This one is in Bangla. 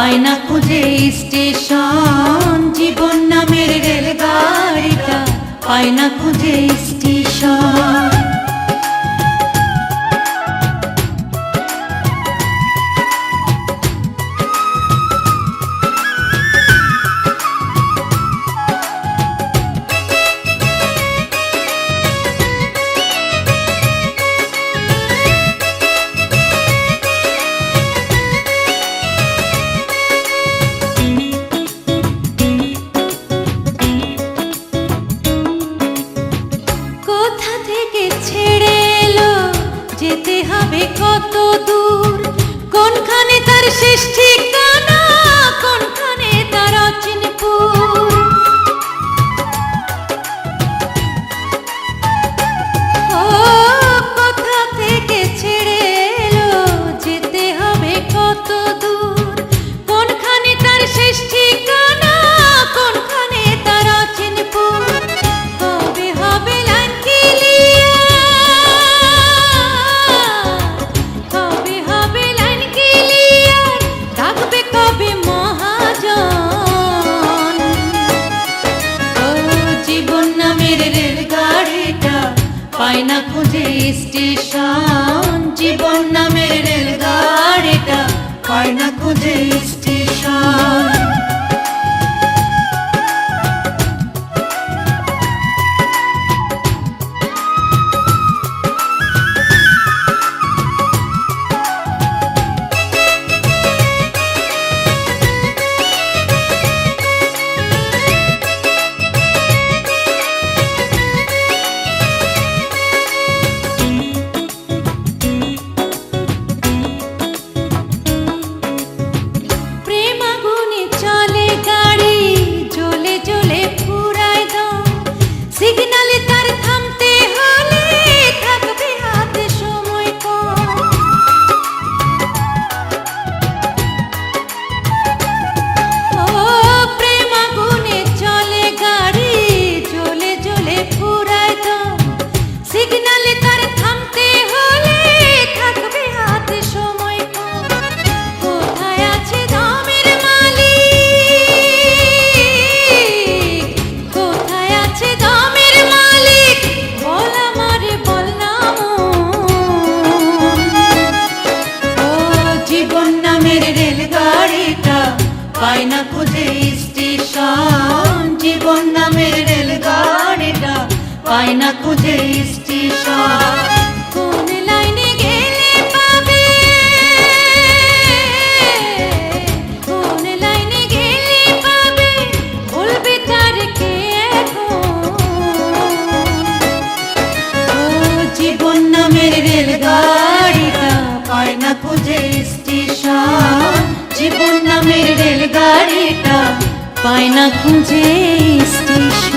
পায় না খুঁজে স্টেশন, জীবন নামের রেলগাড়িটা পায় না খুঁজে স্টেশন। যেতে হবে কত দূর, কোনখানে তার শেষ ঠিকানা, কোনখানে তার অচিনপুর। ও কোথা থেকে ছেড়ে এলো, যেতে হবে কত দূর, কোনখানে তার শেষ ঠিকানা, কোনখানে তার অচিনপুর। কবে হবে লাইন ক্লিয়ার, পায় না খুঁজে স্টেশন, জীবন নামের রেলগাড়িটা পায় না খুঁজে স্টেশন। সিগনালে তার থামতে হলে থাকবে হাতে সময় কম। ও প্রেম আগুনে চলে গাড়ি, জ্বলে জ্বলে ফুরায় দম, সিগনালে তার থামতে হলে থাকবে হাতে সময় কম। কোথায় আছে দমের মালিক, কোথায় আছে দমের মালিক, বল আমারে বল না মন। ও জীবন নামের রেলগাড়িটা পায় না খুঁজে স্টেশন, জীবন নামের রেলগাড়িটা পায় না খুঁজে স্টেশন। কোন লাইনে গেলে পাবে, কোন লাইনে গেলে পাবে, বলবে তার কে এখন। ও জীবন নামের রেলগাড়িটা পায় না খুঁজে স্টেশন, জীবন নামের রেলগাড়িটা পায় না খুঁজে স্টেশন।